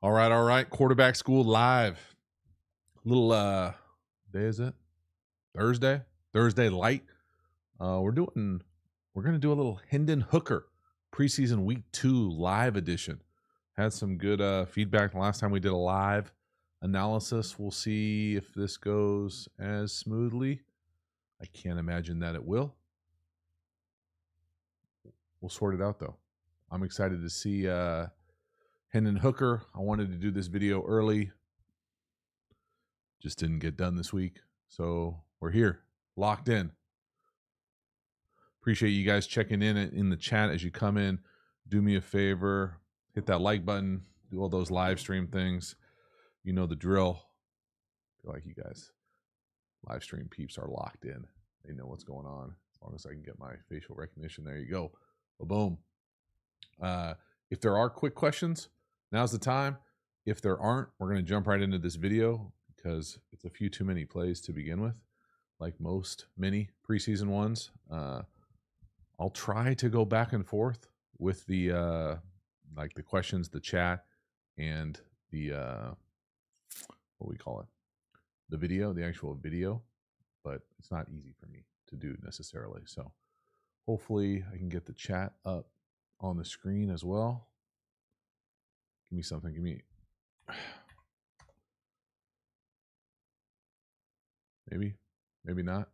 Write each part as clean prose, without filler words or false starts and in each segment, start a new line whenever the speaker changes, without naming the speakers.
All right. Quarterback School live. Little day is it? Thursday? Thursday light. We're gonna do a little Hendon Hooker preseason week 2 live edition. Had some good feedback the last time we did a live analysis. We'll see if this goes as smoothly. I can't imagine that it will. We'll sort it out though. I'm excited to see Hendon Hooker. I wanted to do this video early. Just didn't get done this week. So we're here, locked in. Appreciate you guys checking in the chat as you come in. Do me a favor, hit that like button, do all those live stream things. You know the drill. I feel like you guys, live stream peeps, are locked in. They know what's going on. As long as I can get my facial recognition. There you go. Boom. If there are quick questions, now's the time. If there aren't, we're going to jump right into this video because it's a few too many plays to begin with, like many preseason ones. I'll try to go back and forth with the like the questions, the chat, and the what we call it, the video, the actual video, but it's not easy for me to do necessarily. So hopefully I can get the chat up on the screen as well. Give me something. Give me maybe not.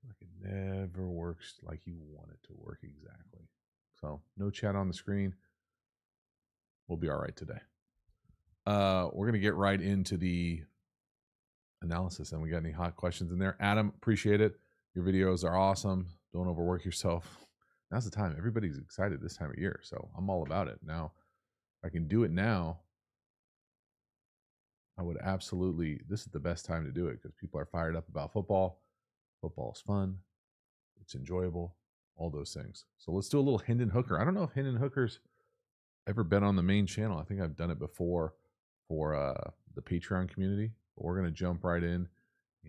Like it never works like you want it to work exactly. So no chat on the screen. We'll be all right today. We're gonna get right into the analysis. And we got any hot questions in there? Adam, appreciate it. Your videos are awesome. Don't overwork yourself. Now's the time. Everybody's excited this time of year, so I'm all about it. Now, if I can do it now, I would absolutely. This is the best time to do it because people are fired up about football. Football's fun. It's enjoyable. All those things. So let's do a little Hendon Hooker. I don't know if Hendon Hooker's ever been on the main channel. I think I've done it before for the Patreon community. But we're going to jump right in.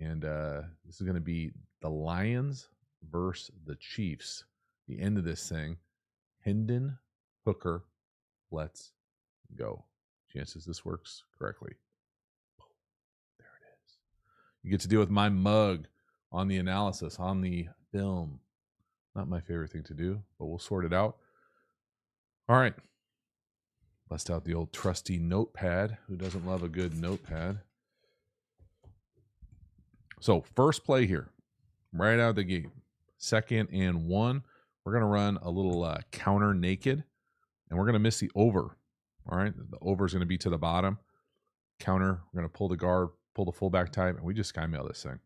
And this is going to be the Lions versus the Chiefs. The end of this thing. Hendon Hooker. Let's go. Chances this works correctly. There it is. You get to deal with my mug on the analysis, on the film. Not my favorite thing to do, but we'll sort it out. All right. Bust out the old trusty notepad. Who doesn't love a good notepad? So first play here, right out of the gate. 2nd and 1. We're going to run a little counter naked, and we're going to miss the over. All right. The over is going to be to the bottom. Counter, we're going to pull the guard, pull the fullback type, and we just sky mail this thing.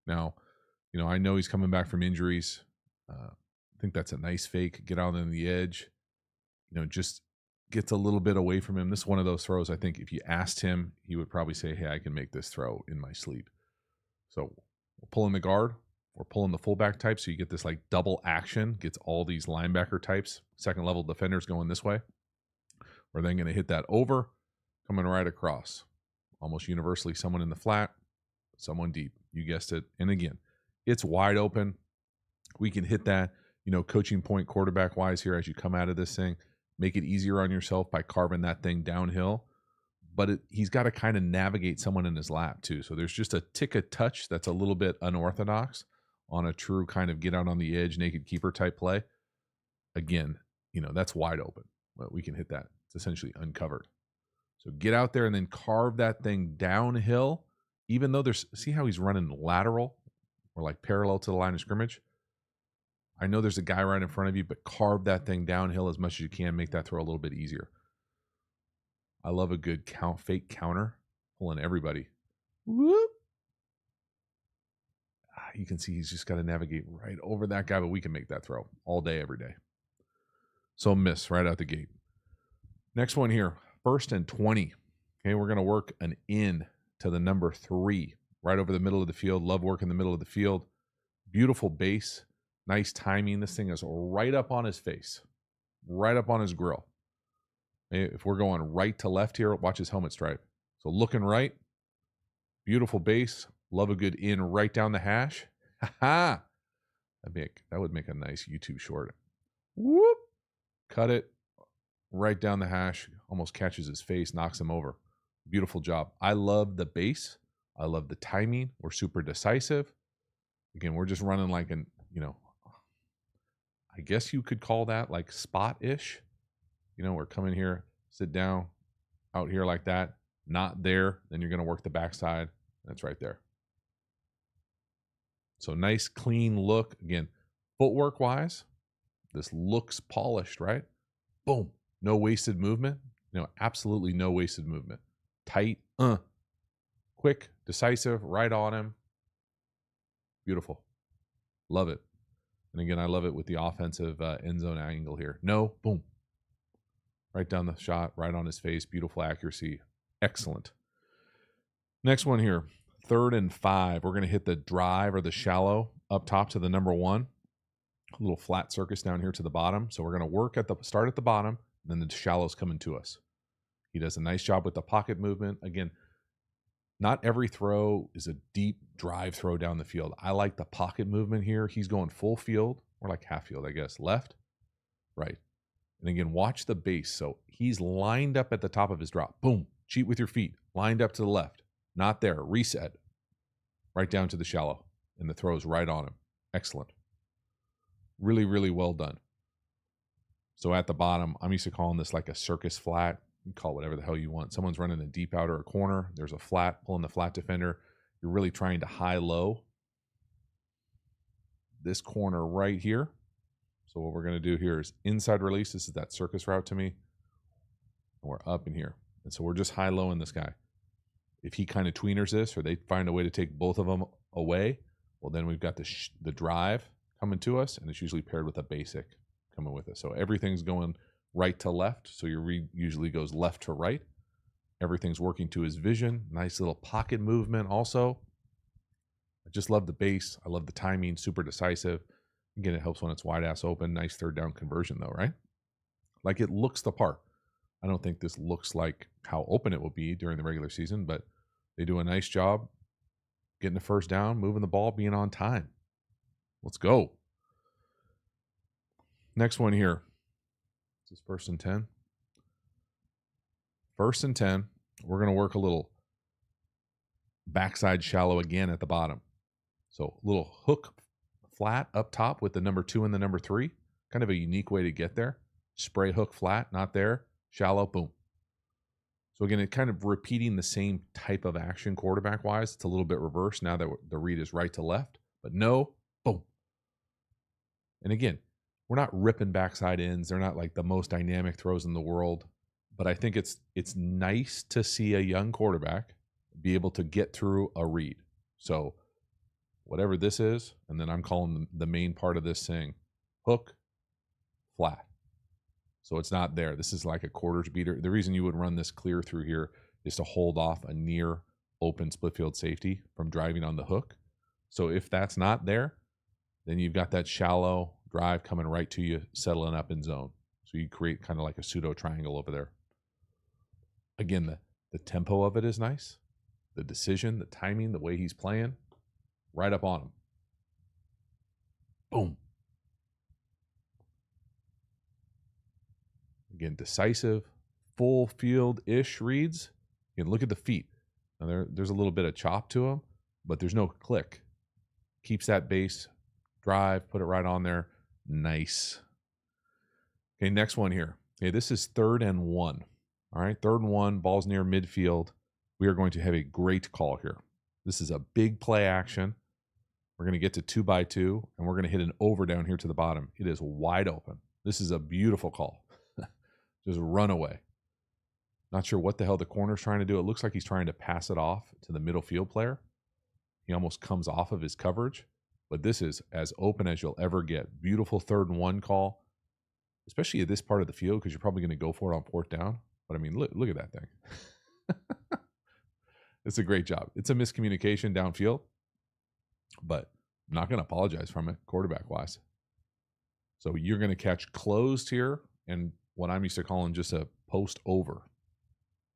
Now, I know he's coming back from injuries. I think that's a nice fake. Get out on the edge. Just gets a little bit away from him. This is one of those throws, I think, if you asked him, he would probably say, hey, I can make this throw in my sleep. So we're pulling the guard. We're pulling the fullback type, so you get this like double action. Gets all these linebacker types, second level defenders going this way. We're then going to hit that over, coming right across. Almost universally, someone in the flat, someone deep. You guessed it. And again, it's wide open. We can hit that, coaching point quarterback wise here as you come out of this thing. Make it easier on yourself by carving that thing downhill. But he's got to kind of navigate someone in his lap too. So there's just a tick of touch that's a little bit unorthodox on a true kind of get out on the edge, naked keeper type play. Again, that's wide open. But we can hit that. It's essentially uncovered. So get out there and then carve that thing downhill. Even though see how he's running lateral or like parallel to the line of scrimmage? I know there's a guy right in front of you, but carve that thing downhill as much as you can. Make that throw a little bit easier. I love a good fake counter. Pulling everybody. Whoop. You can see he's just got to navigate right over that guy, but we can make that throw all day, every day. So miss right out the gate. Next one here, 1st and 20. Okay, we're going to work an in to the number 3, right over the middle of the field. Love work in the middle of the field. Beautiful base. Nice timing. This thing is right up on his face, right up on his grill. If we're going right to left here, watch his helmet stripe. So looking right, beautiful base. Love a good in right down the hash. Ha-ha! That would make a nice YouTube short. Whoop! Cut it. right down the hash, almost catches his face, knocks him over. Beautiful job. I love the base. I love the timing. We're super decisive. Again, we're just running like an, I guess you could call that like spot-ish. We're coming here, sit down, out here like that, not there. Then you're going to work the backside. That's right there. So nice, clean look. Again, footwork-wise, this looks polished, right? Boom. No wasted movement. Absolutely no wasted movement. Tight, quick, decisive, right on him. Beautiful. Love it. And again, I love it with the offensive end zone angle here. No, boom. Right down the shot, right on his face. Beautiful accuracy. Excellent. Next one here, 3rd and 5. We're going to hit the drive or the shallow up top to the number 1. A little flat circus down here to the bottom. So we're going to work start at the bottom, and then the shallow's coming to us. He does a nice job with the pocket movement. Again, not every throw is a deep drive throw down the field. I like the pocket movement here. He's going full field, or like half field, I guess. Left, right. And again, watch the base. So he's lined up at the top of his drop. Boom. Cheat with your feet. Lined up to the left. Not there. Reset. Right down to the shallow. And the throw's right on him. Excellent. Really, really well done. So at the bottom, I'm used to calling this like a circus flat. You can call it whatever the hell you want. Someone's running a deep out or a corner. There's a flat, pulling the flat defender. You're really trying to high-low this corner right here. So what we're going to do here is inside release. This is that circus route to me. And we're up in here. And so we're just high-lowing this guy. If he kind of tweeners this, or they find a way to take both of them away, well, then we've got the drive coming to us, and it's usually paired with a basic coming with us. So everything's going right to left. So your read usually goes left to right. Everything's working to his vision. Nice little pocket movement also. I just love the base. I love the timing. Super decisive. Again, it helps when it's wide ass open. Nice 3rd down conversion though, right? Like it looks the part. I don't think this looks like how open it will be during the regular season, but they do a nice job getting the 1st down, moving the ball, being on time. Let's go. Next one here. This is 1st and 10. 1st and 10. We're going to work a little backside shallow again at the bottom. So a little hook flat up top with the number 2 and the number 3. Kind of a unique way to get there. Spray hook flat, not there. Shallow, boom. So again, it kind of repeating the same type of action quarterback-wise. It's a little bit reversed now that the read is right to left. But no, boom. And again, we're not ripping backside ends. They're not like the most dynamic throws in the world. But I think it's nice to see a young quarterback be able to get through a read. So whatever this is, and then I'm calling the main part of this thing, hook, flat. So it's not there. This is like a quarters beater. The reason you would run this clear through here is to hold off a near open split field safety from driving on the hook. So if that's not there, then you've got that shallow drive coming right to you, settling up in zone. So you create kind of like a pseudo triangle over there. Again, the tempo of it is nice. The decision, the timing, the way he's playing, right up on him. Boom. Again, decisive, full field-ish reads. You can look at the feet. Now there's a little bit of chop to them, but there's no click. Keeps that base, drive, put it right on there. Nice. Okay, next one here. Okay, this is 3rd and 1. All right, 3rd and 1, ball's near midfield. We are going to have a great call here. This is a big play action. We're going to get to 2x2, and we're going to hit an over down here to the bottom. It is wide open. This is a beautiful call. Just run away. Not sure what the hell the corner's trying to do. It looks like he's trying to pass it off to the middle field player. He almost comes off of his coverage. But this is as open as you'll ever get. Beautiful 3rd and 1 call, especially at this part of the field because you're probably going to go for it on 4th down. But I mean, look at that thing. It's a great job. It's a miscommunication downfield, but I'm not going to apologize from it quarterback-wise. So you're going to catch closed here and what I'm used to calling just a post over,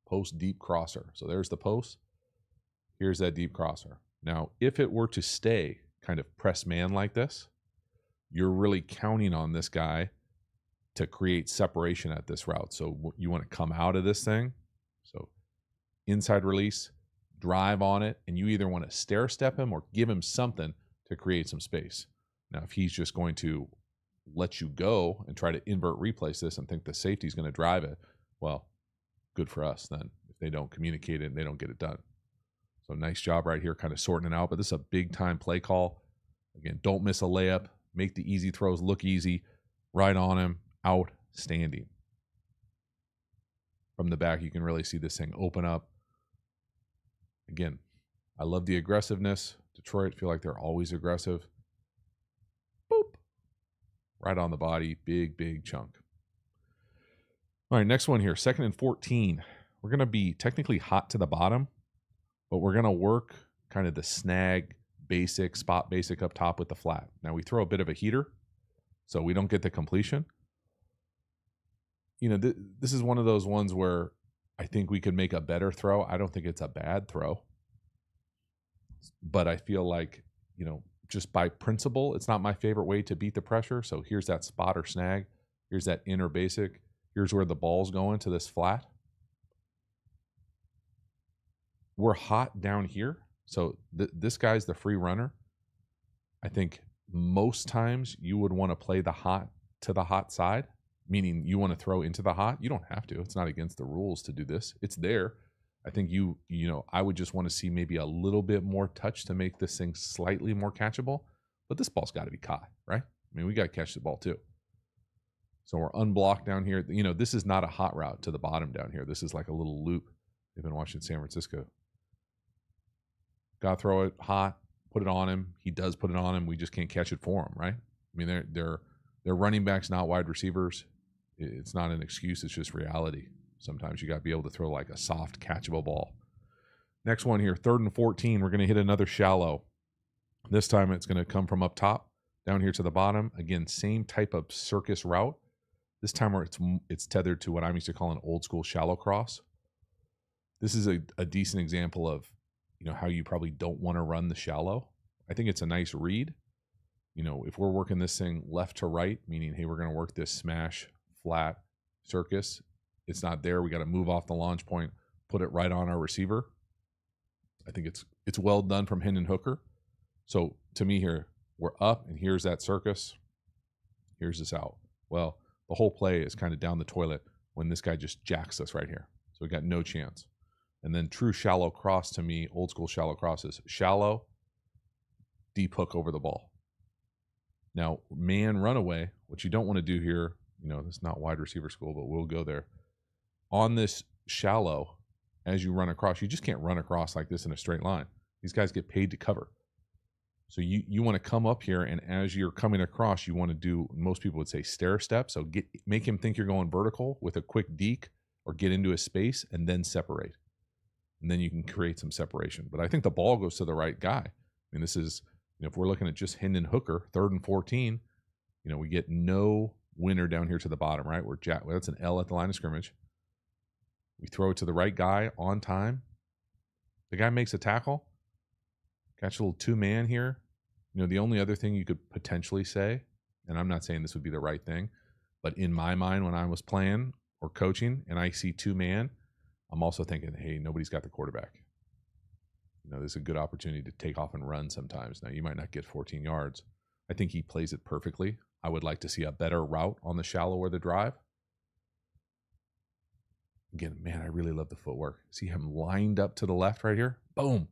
post deep crosser. So there's the post. Here's that deep crosser. Now, if it were to stay kind of press man like this, you're really counting on this guy to create separation at this route. So you want to come out of this thing. So inside release, drive on it, and you either want to stair step him or give him something to create some space. Now, if he's just going to let you go and try to invert replace this and think the safety is going to drive it, well, good for us then. If they don't communicate it and they don't get it done. So nice job right here, kind of sorting it out. But this is a big time play call. Again, don't miss a layup. Make the easy throws look easy. Right on him. Outstanding. From the back, you can really see this thing open up. Again, I love the aggressiveness. Detroit feel like they're always aggressive. Boop. Right on the body. Big, big chunk. All right, next one here. 2nd and 14. We're going to be technically hot to the bottom, but we're going to work kind of the snag basic, spot basic up top with the flat. Now we throw a bit of a heater so we don't get the completion. You know, this is one of those ones where I think we could make a better throw. I don't think it's a bad throw, but I feel like, you know, just by principle, it's not my favorite way to beat the pressure. So here's that spot or snag. Here's that inner basic. Here's where the ball's going to this flat. We're hot down here. So this guy's the free runner. I think most times you would want to play the hot to the hot side, meaning you want to throw into the hot. You don't have to. It's not against the rules to do this. It's there. I think you know, I would just want to see maybe a little bit more touch to make this thing slightly more catchable. But this ball's got to be caught, right? I mean, we got to catch the ball too. So we're unblocked down here. You know, this is not a hot route to the bottom down here. This is like a little loop. They've been watching San Francisco. Got to throw it hot, put it on him. He does put it on him. We just can't catch it for him, right? I mean, they're running backs, not wide receivers. It's not an excuse. It's just reality. Sometimes you got to be able to throw like a soft, catchable ball. Next one here, 3rd and 14. We're going to hit another shallow. This time it's going to come from up top, down here to the bottom. Again, same type of circus route. This time where it's tethered to what I'm used to call an old school shallow cross. This is a decent example of, you know, how you probably don't want to run the shallow. I think it's a nice read. You know, if we're working this thing left to right, meaning, hey, we're going to work this smash, flat, circus. It's not there. We got to move off the launch point, put it right on our receiver. I think it's well done from Hendon Hooker. So to me here, we're up, and here's that circus. Here's this out. Well, the whole play is kind of down the toilet when this guy just jacks us right here. So we got no chance. And then true shallow cross to me, old school shallow cross is shallow, deep hook over the ball. Now, man runaway, what you don't want to do here, you know, it's not wide receiver school, but we'll go there. On this shallow, as you run across, you just can't run across like this in a straight line. These guys get paid to cover. So you want to come up here, and as you're coming across, you want to do, most people would say stair step. So make him think you're going vertical with a quick deke, or get into his space and then separate. And then you can create some separation. But I think the ball goes to the right guy. I mean, this is, you know, if we're looking at just Hendon Hooker, 3rd and 14, you know, we get no winner down here to the bottom, right? That's an L at the line of scrimmage. We throw it to the right guy on time. The guy makes a tackle. Catch a little 2-man here. You know, the only other thing you could potentially say, and I'm not saying this would be the right thing, but in my mind when I was playing or coaching and I see 2-man, I'm also thinking, hey, nobody's got the quarterback. You know, there's a good opportunity to take off and run sometimes. Now, you might not get 14 yards. I think he plays it perfectly. I would like to see a better route on the shallow or the drive. Again, man, I really love the footwork. See him lined up to the left right here? Boom.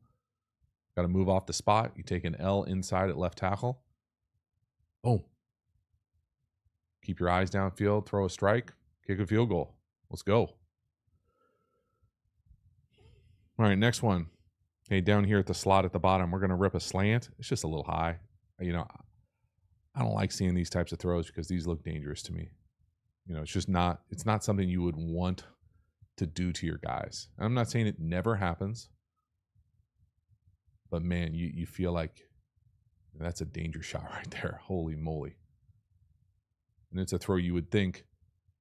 Got to move off the spot. You take an L inside at left tackle. Boom. Keep your eyes downfield. Throw a strike. Kick a field goal. Let's go. All right, next one. Okay, down here at the slot at the bottom, we're going to rip a slant. It's just a little high. You know, I don't like seeing these types of throws because these look dangerous to me. You know, it's not something you would want to do to your guys. And I'm not saying it never happens, but man, you feel like that's a danger shot right there. Holy moly. And it's a throw you would think,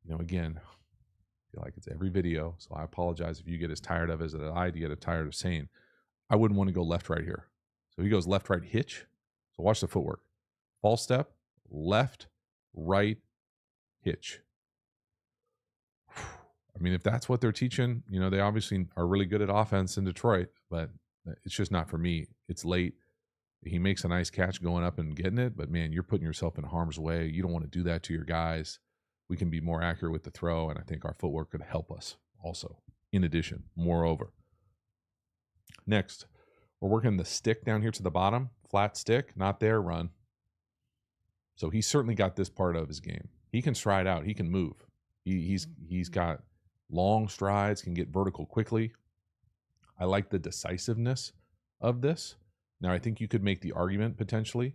you know, again, I feel like it's every video, so I apologize if you get as tired of it as I get tired of saying, I wouldn't want to go left, right here. So he goes left, right, hitch. So watch the footwork. False step, left, right, hitch. mean, if that's what they're teaching, you know, they obviously are really good at offense in Detroit, but it's just not for me. It's late. He makes a nice catch going up and getting it, but man, you're putting yourself in harm's way. You don't want to do that to your guys. We can be more accurate with the throw, and I think our footwork could help us also. In addition, moreover. Next, we're working the stick down here to the bottom. Flat stick, not there, run. So he's certainly got this part of his game. He can stride out. He can move. He's got long strides, can get vertical quickly. I like the decisiveness of this. Now, I think you could make the argument potentially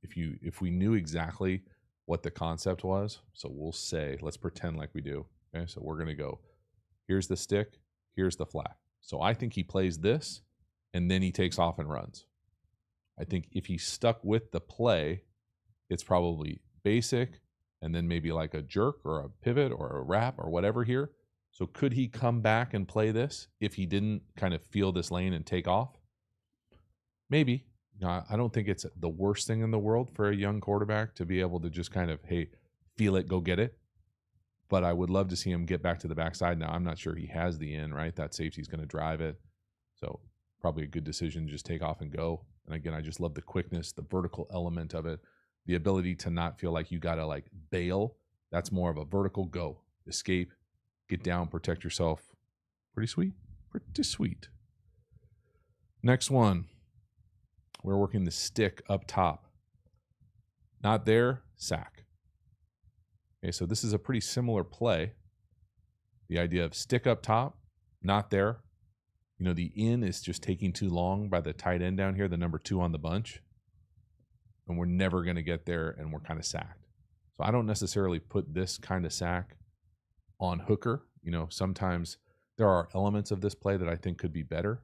if we knew exactly what the concept was. So we'll say, let's pretend like we do. Okay, so we're going to go, here's the stick, here's the flat. So I think he plays this, and then he takes off and runs. I think if he stuck with the play, it's probably basic, and then maybe like a jerk or a pivot or a wrap or whatever here. So could he come back and play this if he didn't kind of feel this lane and take off? Maybe. I don't think it's the worst thing in the world for a young quarterback to be able to just kind of, hey, feel it, go get it. But I would love to see him get back to the backside. Now, I'm not sure he has the in, right? That safety's going to drive it. So probably a good decision to just take off and go. And again, I just love the quickness, the vertical element of it, the ability to not feel like you got to like bail. That's more of a vertical go, escape, get down, protect yourself. Pretty sweet. Pretty sweet. Next one. We're working the stick up top. Not there, sack. Okay, so this is a pretty similar play. The idea of stick up top, not there. You know, the in is just taking too long by the tight end down here, the number 2 on the bunch. And we're never going to get there, and we're kind of sacked. So I don't necessarily put this kind of sack on Hooker. You know, sometimes there are elements of this play that I think could be better.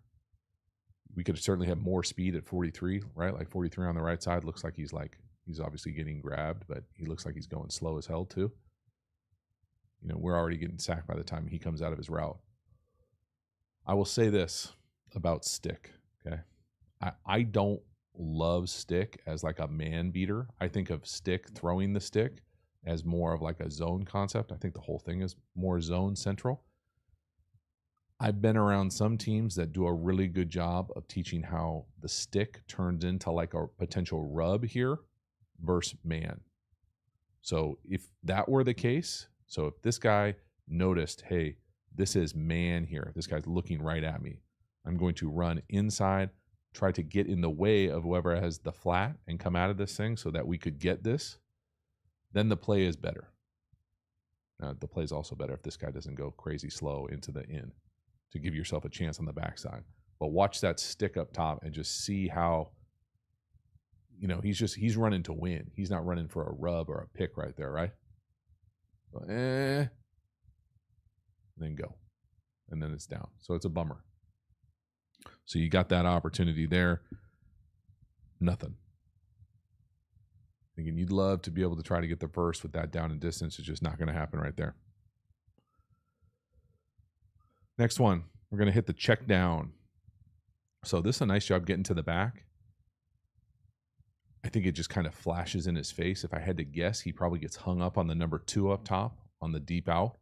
We could certainly have more speed at 43, right? Like 43 on the right side looks like he's obviously getting grabbed, but he looks like he's going slow as hell too. You know, we're already getting sacked by the time he comes out of his route. I will say this about stick, okay? I don't love stick as like a man beater. I think of stick, throwing the stick, as more of like a zone concept. I think the whole thing is more zone central. I've been around some teams that do a really good job of teaching how the stick turns into like a potential rub here versus man. So if that were the case, so if this guy noticed, hey, this is man here, this guy's looking right at me, I'm going to run inside, try to get in the way of whoever has the flat and come out of this thing so that we could get this, then the play is better. The play is also better if this guy doesn't go crazy slow into the in, to give yourself a chance on the backside. But watch that stick up top and just see how, you know, he's running to win. He's not running for a rub or a pick right there, right? So, then go. And then it's down. So it's a bummer. So you got that opportunity there. Nothing. Again, you'd love to be able to try to get the first with that down and distance. It's just not going to happen right there. Next one, we're going to hit the check down. So this is a nice job getting to the back. I think it just kind of flashes in his face. If I had to guess, he probably gets hung up on the number 2 up top on the deep out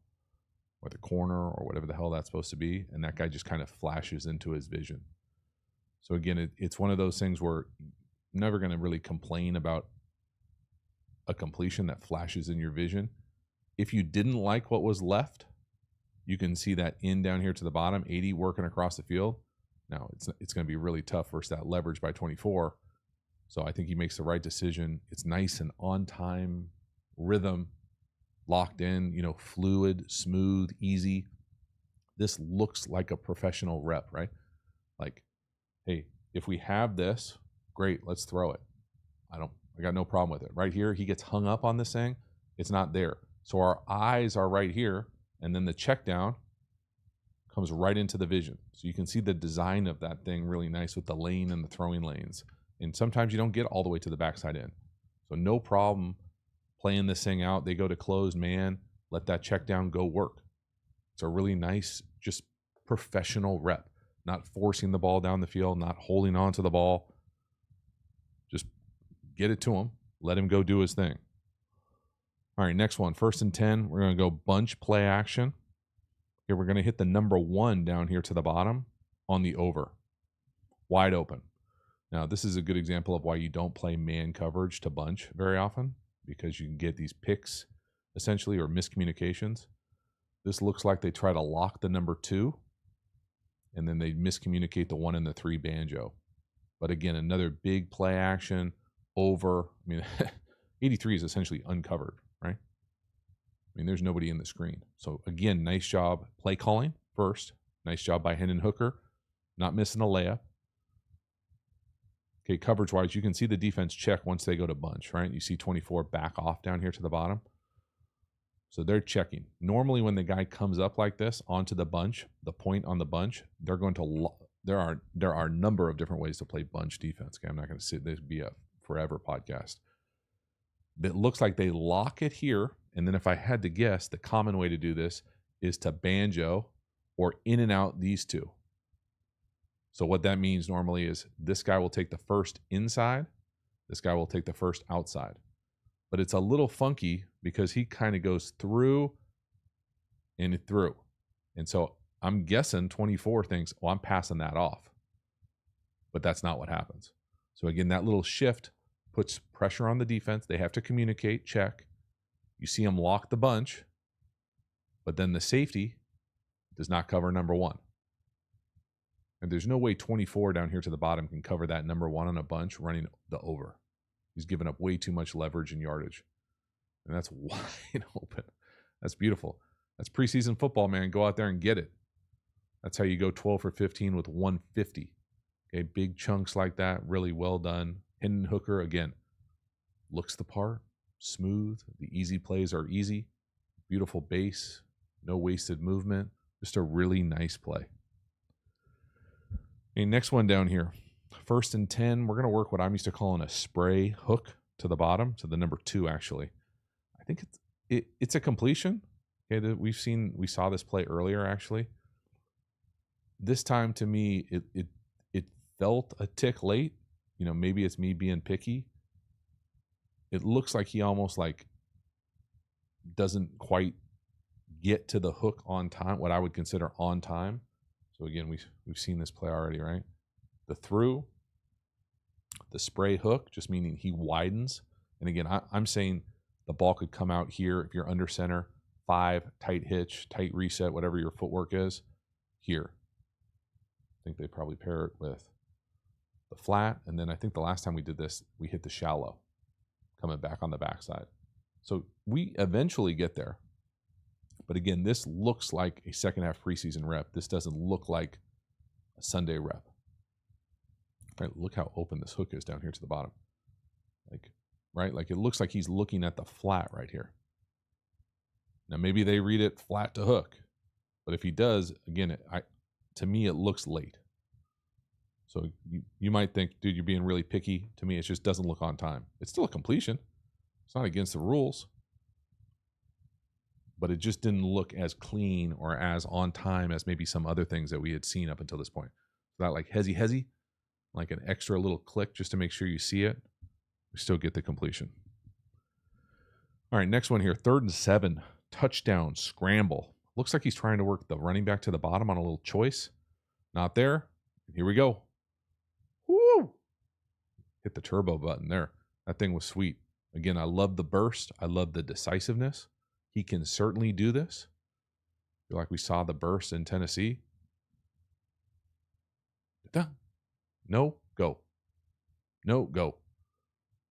or the corner or whatever the hell that's supposed to be. And that guy just kind of flashes into his vision. So again, it's one of those things where you're never going to really complain about a completion that flashes in your vision. If you didn't like what was left, you can see that in down here to the bottom, 80 working across the field. Now, it's going to be really tough versus that leverage by 24. So I think he makes the right decision. It's nice and on time, rhythm, locked in, you know, fluid, smooth, easy. This looks like a professional rep, right? Like, hey, if we have this, great, let's throw it. I got no problem with it. Right here, he gets hung up on this thing. It's not there. So our eyes are right here. And then the check down comes right into the vision. So you can see the design of that thing really nice with the lane and the throwing lanes. And sometimes you don't get all the way to the backside in. So no problem playing this thing out. They go to closed man, let that check down go work. It's a really nice, just professional rep. Not forcing the ball down the field, not holding on to the ball. Just get it to him. Let him go do his thing. All right, next one. 1st and 10. We're going to go bunch play action. Here, we're going to hit the number 1 down here to the bottom on the over. Wide open. Now, this is a good example of why you don't play man coverage to bunch very often, because you can get these picks, essentially, or miscommunications. This looks like they try to lock the number 2, and then they miscommunicate the 1 and the 3 banjo. But again, another big play action over. I mean, 83 is essentially uncovered, right? I mean, there's nobody in the screen. So again, nice job play calling first. Nice job by Hendon Hooker, not missing a layup. Okay, coverage-wise, you can see the defense check once they go to bunch, right? You see 24 back off down here to the bottom. So they're checking. Normally when the guy comes up like this onto the bunch, the point on the bunch, they're going to there are a number of different ways to play bunch defense. Okay, I'm not going to sit this be a forever podcast. It looks like they lock it here, and then if I had to guess, the common way to do this is to banjo or in and out these two. So what that means normally is this guy will take the first inside, this guy will take the first outside. But it's a little funky because he kind of goes through and through. And so I'm guessing 24 thinks, oh, I'm passing that off. But that's not what happens. So again, that little shift puts pressure on the defense. They have to communicate, check. You see them lock the bunch, but then the safety does not cover number 1. And there's no way 24 down here to the bottom can cover that number 1 on a bunch running the over. He's given up way too much leverage and yardage. And that's wide open. That's beautiful. That's preseason football, man. Go out there and get it. That's how you go 12 for 15 with 150. Okay, big chunks like that. Really well done. Hendon Hooker, again, looks the part. Smooth. The easy plays are easy. Beautiful base. No wasted movement. Just a really nice play. Okay, next one down here. 1st and 10. We're going to work what I'm used to calling a spray hook to the bottom, to the number 2, actually. I think it's a completion. Okay, that we saw this play earlier, actually. This time, to me, it felt a tick late. You know, maybe it's me being picky. It looks like he almost like doesn't quite get to the hook on time, what I would consider on time. So again, we've seen this play already, right? The through, the spray hook, just meaning he widens. And again, I'm saying the ball could come out here if you're under center, 5, tight hitch, tight reset, whatever your footwork is, here. I think they probably pair it with the flat. And then I think the last time we did this, we hit the shallow, coming back on the backside. So we eventually get there. But again, this looks like a second half preseason rep. This doesn't look like a Sunday rep. Right, look how open this hook is down here to the bottom. Like, right? Like it looks like he's looking at the flat right here. Now maybe they read it flat to hook. But if he does, again, to me it looks late. So you might think, dude, you're being really picky. To me, it just doesn't look on time. It's still a completion. It's not against the rules. But it just didn't look as clean or as on time as maybe some other things that we had seen up until this point. Not like hezzy, like an extra little click just to make sure you see it. We still get the completion. All right, next one here. 3rd and 7. Touchdown, scramble. Looks like he's trying to work the running back to the bottom on a little choice. Not there. Here we go. Woo! Hit the turbo button there. That thing was sweet. Again, I love the burst. I love the decisiveness. He can certainly do this. I feel like we saw the burst in Tennessee. No, go. No, go.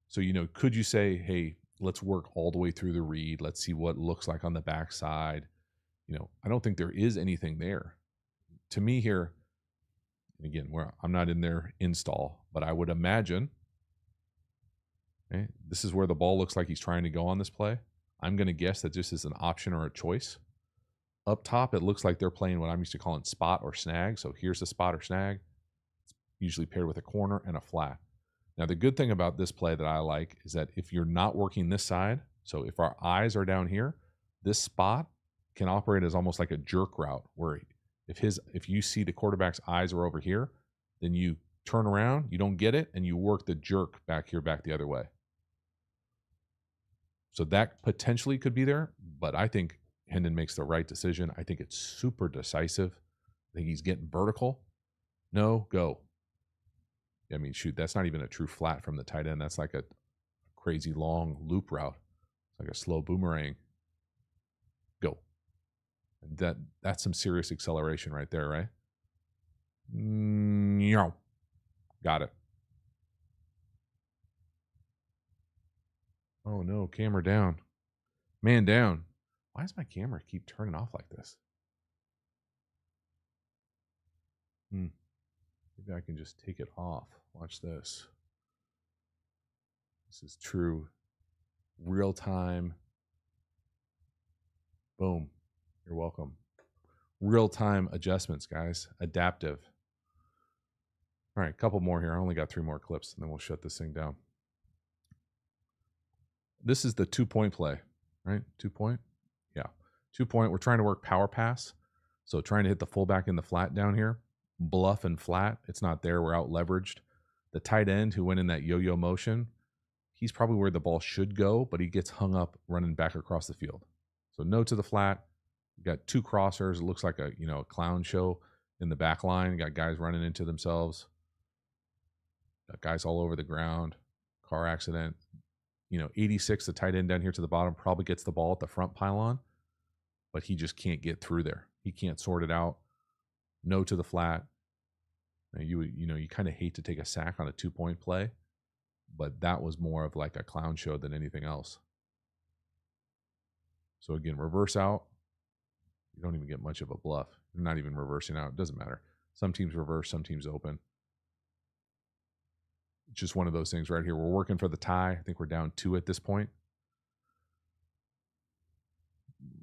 So, could you say, hey, let's work all the way through the read. Let's see what it looks like on the backside. I don't think there is anything there. To me here, again, I'm not in their install, but I would imagine, okay, this is where the ball looks like he's trying to go on this play. I'm going to guess that this is an option or a choice. Up top, it looks like they're playing what I'm used to calling spot or snag. So here's the spot or snag. It's usually paired with a corner and a flat. Now, the good thing about this play that I like is that if you're not working this side, so if our eyes are down here, this spot can operate as almost like a jerk route where if you see the quarterback's eyes are over here, then you turn around, you don't get it, and you work the jerk back here, back the other way. So that potentially could be there, but I think Hendon makes the right decision. I think it's super decisive. I think he's getting vertical. No, go. I mean, shoot, that's not even a true flat from the tight end. That's like a crazy long loop route. It's like a slow boomerang. Go. That's some serious acceleration right there, right? Got it. Oh no, camera down. Man down. Why does my camera keep turning off like this? Maybe I can just take it off. Watch this. This is true. Real time. Boom. You're welcome. Real time adjustments, guys. Adaptive. All right, a couple more here. I only got 3 more clips, and then we'll shut this thing down. This is the 2-point play, right? 2-point? Yeah. 2-point. We're trying to work power pass. So trying to hit the fullback in the flat down here. Bluff and flat. It's not there. We're out leveraged. The tight end who went in that yo-yo motion, he's probably where the ball should go, but he gets hung up running back across the field. So no to the flat. You got 2 crossers. It looks like a clown show in the back line. You got guys running into themselves. Got guys all over the ground. Car accident. 86, the tight end down here to the bottom, probably gets the ball at the front pylon, but he just can't get through there. He can't sort it out. No to the flat. Now you kind of hate to take a sack on a 2-point play, but that was more of like a clown show than anything else. So again, reverse out. You don't even get much of a bluff. You're not even reversing out. It doesn't matter. Some teams reverse, some teams open. It's just one of those things right here. We're working for the tie. I think we're down 2 at this point.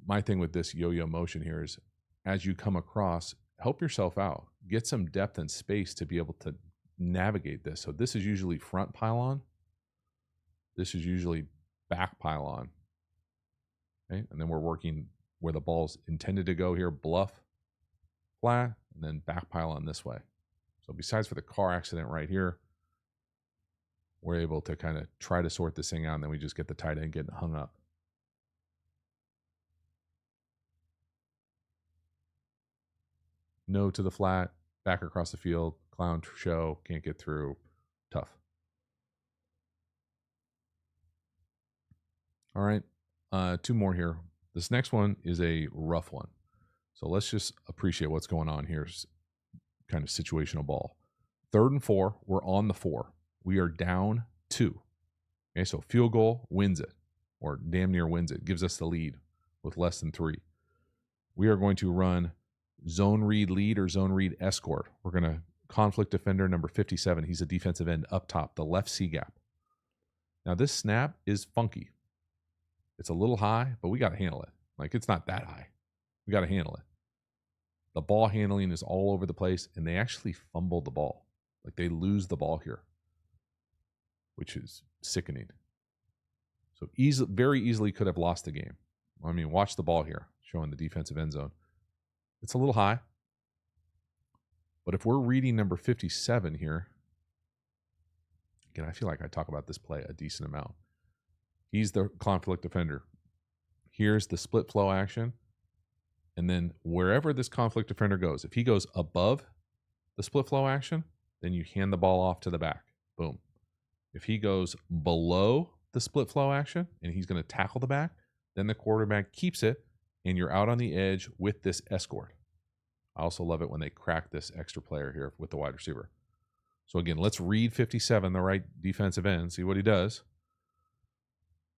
My thing with this yo-yo motion here is as you come across, help yourself out. Get some depth and space to be able to navigate this. So this is usually front pylon. This is usually back pylon. Okay? And then we're working where the ball's intended to go here, bluff, flat, and then back pylon this way. So besides for the car accident right here, we're able to kind of try to sort this thing out, and then we just get the tight end getting hung up. No to the flat, back across the field, clown show, can't get through, tough. All right, 2 more here. This next one is a rough one. So let's just appreciate what's going on here. Kind of situational ball. 3rd and 4, we're on the 4. We are down 2. Okay, so field goal wins it, or damn near wins it, gives us the lead with less than 3. We are going to run zone read lead or zone read escort. We're going to conflict defender number 57. He's a defensive end up top, the left C gap. Now this snap is funky. It's a little high, but we got to handle it. Like, it's not that high. We got to handle it. The ball handling is all over the place, and they actually fumbled the ball. Like, they lose the ball here, which is sickening. So very easily could have lost the game. I mean, watch the ball here, showing the defensive end zone. It's a little high. But if we're reading number 57 here, again, I feel like I talk about this play a decent amount. He's the conflict defender. Here's the split flow action. And then wherever this conflict defender goes, if he goes above the split flow action, then you hand the ball off to the back. Boom. If he goes below the split flow action and he's going to tackle the back, then the quarterback keeps it and you're out on the edge with this escort. I also love it when they crack this extra player here with the wide receiver. So again, let's read 57, the right defensive end, see what he does.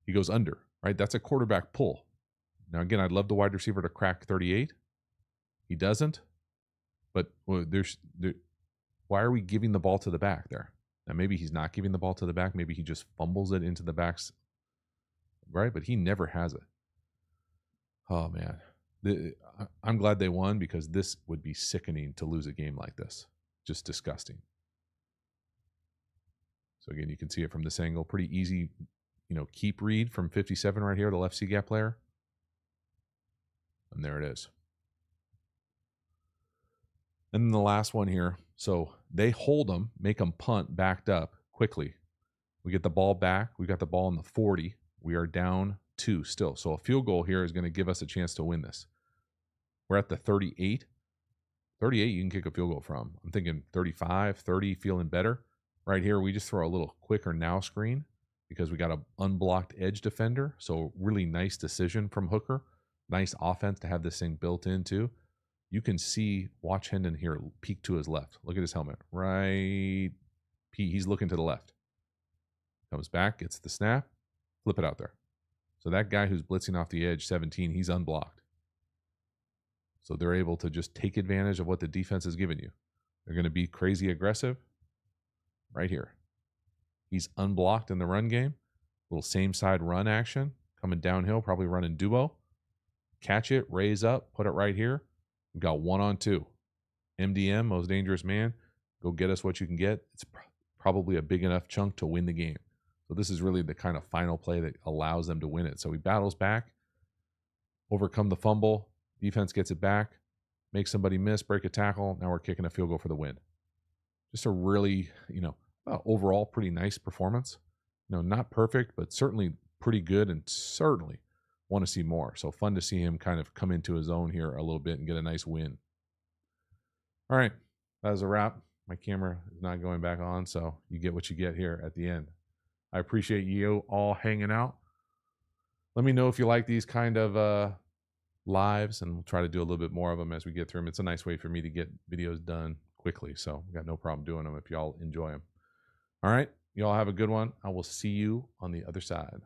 He goes under, right? That's a quarterback pull. Now, again, I'd love the wide receiver to crack 38. He doesn't. But why are we giving the ball to the back there? Now, maybe he's not giving the ball to the back. Maybe he just fumbles it into the backs, right? But he never has it. Oh, man. I'm glad they won because this would be sickening to lose a game like this. Just disgusting. So, again, you can see it from this angle. Pretty easy, keep read from 57 right here, the left C gap player. And there it is. And then the last one here. So they hold them, make them punt backed up quickly. We get the ball back. We got the ball in the 40. We are down 2 still. So a field goal here is going to give us a chance to win this. We're at the 38. 38 you can kick a field goal from. I'm thinking 35, 30, feeling better. Right here, we just throw a little quicker now screen because we got an unblocked edge defender. So really nice decision from Hooker. Nice offense to have this thing built into. You can see, watch Hendon here peek to his left. Look at his helmet. Right. He's looking to the left. Comes back, gets the snap, flip it out there. So that guy who's blitzing off the edge, 17, he's unblocked. So they're able to just take advantage of what the defense has given you. They're going to be crazy aggressive. Right here. He's unblocked in the run game. Little same side run action. Coming downhill, probably running duo. Catch it, raise up, put it right here. We've got 1-on-2. MDM, most dangerous man. Go get us what you can get. It's probably a big enough chunk to win the game. So this is really the kind of final play that allows them to win it. So he battles back, overcome the fumble. Defense gets it back, makes somebody miss, break a tackle. Now we're kicking a field goal for the win. Just a really, overall pretty nice performance. Not perfect, but certainly pretty good, and certainly want to see more. So fun to see him kind of come into his own here a little bit and get a nice win. All right, that is a wrap. My camera is not going back on, so you get what you get here at the end. I appreciate you all hanging out. Let me know if you like these kind of lives, and we'll try to do a little bit more of them as we get through them. It's a nice way for me to get videos done quickly, so I've got no problem doing them if y'all enjoy them. All right, y'all have a good one. I will see you on the other side.